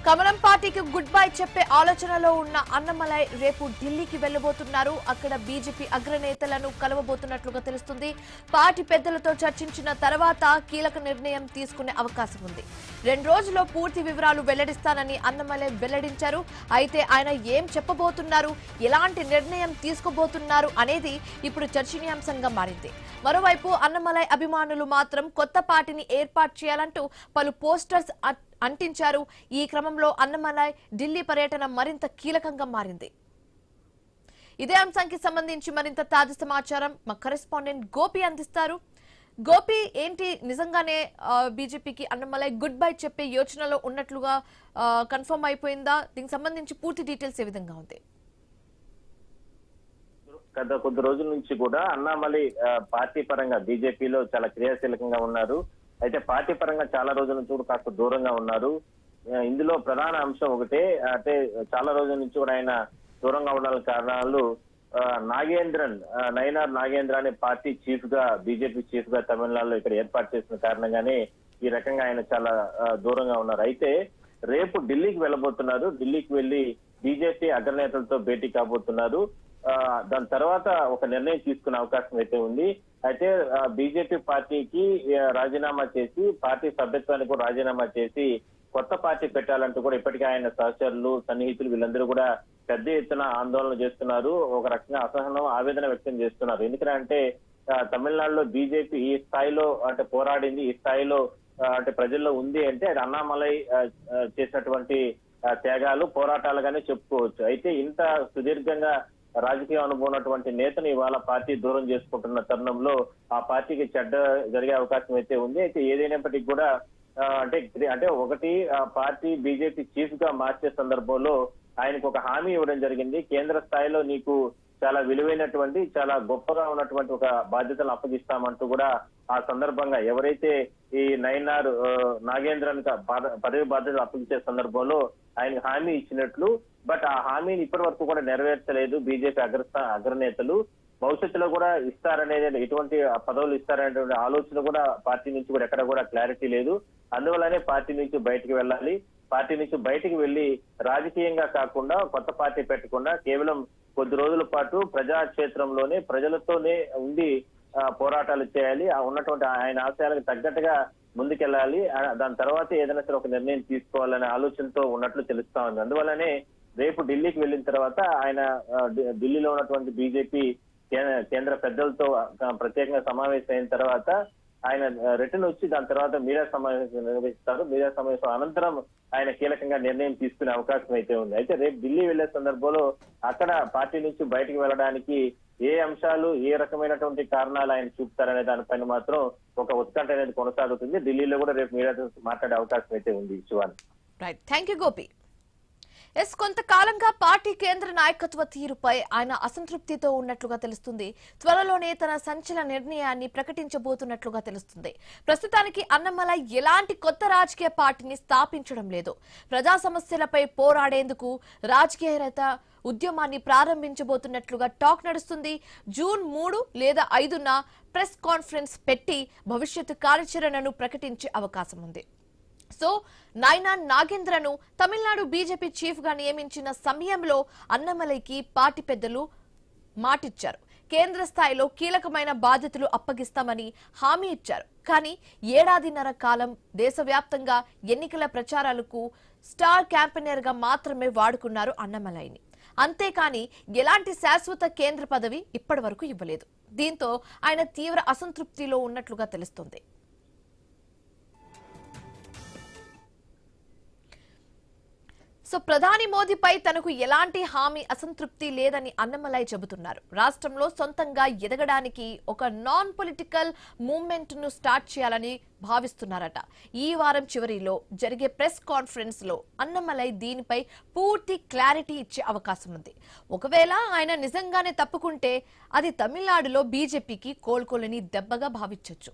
కమలం పార్టీకి good bye చెప్పే ఆలోచనలో ఉన్న అన్నమలై రేపు ఢిల్లీకి వెళ్లబోతున్నారు. అక్కడ బీజేపీ అగ్రనేతలను కలవబోతున్నట్లుగా తెలుస్తుంది. పార్టీ పెద్దలతో చర్చించిన తర్వాత కీలక నిర్ణయం తీసుకునే అవకాశం ఉంది. 2 రోజుల్లో పూర్తి వివరాలు వెల్లడిస్తానని అన్నమలై వెల్లడించారు. అయితే ఆయన ఏం చెప్పబోతున్నారు, ఎలాంటి నిర్ణయం తీసుకోబోతున్నారు అనేది ఇప్పుడు చర్చనీయాంశంగా మారింది. మరోవైపు అన్నమలై అభిమానులు మాత్రం కొత్త పార్టీని ఏర్పాటు చేయాలంటూ పలు పోస్టర్స్ అంటించారు. ఈ క్రమంలో అన్నమలై ఢిల్లీ పర్యటన మరింత కీలకంగా మారింది. ఇదే అంశానికి సంబంధించి మరింత తాజా సమాచారం మా కరెస్పాండెంట్ గోపి అందిస్తారు. గోపి, ఏంటి నిజంగానే బీజేపీకి అన్నమలై గుడ్ బై చెప్పే యోచనలో ఉన్నట్లుగా కన్ఫర్మ్ అయిపోయిందా? దీనికి సంబంధించి పూర్తి డీటెయిల్స్ ఏ విధంగా ఉంది? గత కొద్ది రోజుల నుంచి కూడా అన్నామలై పార్టీ పరంగా బీజేపీలో చాలా క్రియాశీలకంగా ఉన్నారు. అయితే పార్టీ పరంగా చాలా రోజుల నుంచి కూడా కాస్త దూరంగా ఉన్నారు. ఇందులో ప్రధాన అంశం ఒకటే, అంటే చాలా రోజుల నుంచి కూడా ఆయన దూరంగా ఉండాలని కారణాలు నయనార్ నాగేంద్ర అనే పార్టీ చీఫ్ గా, బీజేపీ చీఫ్ గా తమిళనాడులో ఇక్కడ ఏర్పాటు చేసిన కారణంగానే ఈ రకంగా ఆయన చాలా దూరంగా ఉన్నారు. అయితే రేపు ఢిల్లీకి వెళ్ళబోతున్నారు. ఢిల్లీకి వెళ్లి బీజేపీ అగ్రనేతలతో భేటీ కాబోతున్నారు. దాని తర్వాత ఒక నిర్ణయం తీసుకునే అవకాశం అయితే ఉంది. అయితే బీజేపీ పార్టీకి రాజీనామా చేసి, పార్టీ సభ్యత్వానికి కూడా రాజీనామా చేసి కొత్త పార్టీ పెట్టాలంటూ కూడా ఇప్పటికే ఆయన సహచరులు, సన్నిహితులు వీళ్ళందరూ కూడా పెద్ద ఎత్తున ఆందోళన చేస్తున్నారు. ఒక రకంగా అసహనం, ఆవేదన వ్యక్తం చేస్తున్నారు. ఎందుకంటే తమిళనాడులో బీజేపీ ఈ స్థాయిలో అంటే పోరాడింది, ఈ స్థాయిలో అంటే ప్రజల్లో ఉంది అంటే అది అన్నామలై చేసినటువంటి త్యాగాలు, పోరాటాలుగానే చెప్పుకోవచ్చు. అయితే ఇంత సుదీర్ఘంగా రాజకీయ అనుభవం ఉన్నటువంటి నేతను ఇవాళ పార్టీ దూరం చేసుకుంటున్న తరుణంలో ఆ పార్టీకి చెడ్డ జరిగే అవకాశం అయితే ఉంది. అయితే ఏదైనప్పటికీ కూడా అంటే ఒకటి పార్టీ బీజేపీ చీఫ్ గా మార్చే సందర్భంలో ఆయనకు ఒక హామీ ఇవ్వడం జరిగింది. కేంద్ర స్థాయిలో నీకు చాలా విలువైనటువంటి, చాలా గొప్పగా ఉన్నటువంటి ఒక బాధ్యతలు అప్పగిస్తామంటూ కూడా ఆ సందర్భంగా ఎవరైతే ఈ నయనార్ నాగేంద్రన్ పదవి బాధ్యతలు అప్పగించే సందర్భంలో ఆయన హామీ ఇచ్చినట్లు, బట్ ఆ హామీని ఇప్పటి వరకు కూడా నెరవేర్చలేదు బీజేపీ అగ్రనేతలు. భవిష్యత్తులో కూడా ఇస్తారనేది, ఎటువంటి పదవులు ఇస్తారనేటువంటి ఆలోచన కూడా పార్టీ నుంచి కూడా ఎక్కడ కూడా క్లారిటీ లేదు. అందువల్లనే పార్టీ నుంచి బయటికి వెళ్ళాలి. పార్టీ నుంచి బయటికి వెళ్లి రాజకీయంగా కాకుండా కొత్త పార్టీ పెట్టకుండా కేవలం కొద్ది రోజుల పాటు ప్రజాక్షేత్రంలోనే ప్రజలతోనే ఉండి పోరాటాలు చేయాలి. ఆ ఉన్నటువంటి ఆయన ఆశయాలకు తగ్గట్టుగా ముందుకెళ్ళాలి. దాని తర్వాత ఏదైనా సరే ఒక నిర్ణయం తీసుకోవాలనే ఆలోచనతో ఉన్నట్లు తెలుస్తా ఉంది. అందువల్లనే రేపు ఢిల్లీకి వెళ్ళిన తర్వాత ఆయన ఢిల్లీలో ఉన్నటువంటి బీజేపీ కేంద్ర పెద్దలతో ప్రత్యేకంగా సమావేశం అయిన తర్వాత ఆయన రిటర్న్ వచ్చి దాని తర్వాత మీడియా సమావేశం నిర్వహిస్తారు. మీడియా సమావేశం అనంతరం ఆయన కీలకంగా నిర్ణయం తీసుకునే అవకాశం అయితే ఉంది. అయితే రేపు ఢిల్లీ వెళ్లే సందర్భంలో అక్కడ పార్టీ నుంచి బయటకు వెళ్ళడానికి ఏ అంశాలు, ఏ రకమైనటువంటి కారణాలు ఆయన చూపుతారనే దానిపైన మాత్రం ఒక ఉత్కంఠ అనేది కొనసాగుతుంది. ఢిల్లీలో కూడా రేపు మీడియాతో మాట్లాడే అవకాశం అయితే ఉంది. Shivan, right, thank you Gopi. కొంతకాలంగా పార్టీ కేంద్ర నాయకత్వ తీరుపై ఆయన అసంతృప్తితో ఉన్నట్లుగా తెలుస్తుంది. త్వరలోనే తన సంచలన నిర్ణయాన్ని ప్రకటించబోతున్నట్లుగా తెలుస్తుంది. ప్రస్తుతానికి అన్నమలై ఎలాంటి కొత్త రాజకీయ పార్టీని స్థాపించడం లేదు. ప్రజా సమస్యలపై పోరాడేందుకు రాజకీయత ఉద్యమాన్ని ప్రారంభించబోతున్నట్లుగా టాక్ నడుస్తుంది. జూన్ 3 లేదా 5న ప్రెస్ కాన్ఫరెన్స్ పెట్టి భవిష్యత్తు కార్యాచరణను ప్రకటించే అవకాశం ఉంది. సో నయనార్ నాగేంద్రను తమిళనాడు బీజేపీ చీఫ్ గా నియమించిన సమయంలో అన్నమలైకి పార్టీ పెద్దలు మాటిచ్చారు. కేంద్ర స్థాయిలో కీలకమైన బాధ్యతలు అప్పగిస్తామని హామీ ఇచ్చారు. కానీ ఏడాదిన్నర కాలం దేశవ్యాప్తంగా ఎన్నికల ప్రచారాలకు స్టార్ క్యాంపెయినర్ గా మాత్రమే వాడుకున్నారు అన్నమలైని. అంతేకాని ఎలాంటి శాశ్వత కేంద్ర పదవి ఇప్పటి వరకు ఇవ్వలేదు. దీంతో ఆయన తీవ్ర అసంతృప్తిలో ఉన్నట్లుగా తెలుస్తోంది. సో ప్రధాని మోదీపై తనకు ఎలాంటి హామీ, అసంతృప్తి లేదని అన్నమలై చెబుతున్నారు. రాష్ట్రంలో సొంతంగా ఎదగడానికి ఒక నాన్ పొలిటికల్ మూవ్మెంట్ ను స్టార్ట్ చేయాలని భావిస్తున్నారట. ఈ వారం చివరిలో జరిగే ప్రెస్ కాన్ఫరెన్స్ లో అన్నమలై దీనిపై పూర్తి క్లారిటీ ఇచ్చే అవకాశం ఉంది. ఒకవేళ ఆయన నిజంగానే తప్పుకుంటే అది తమిళనాడులో బీజేపీకి కోలుకోలేని దెబ్బగా భావించొచ్చు.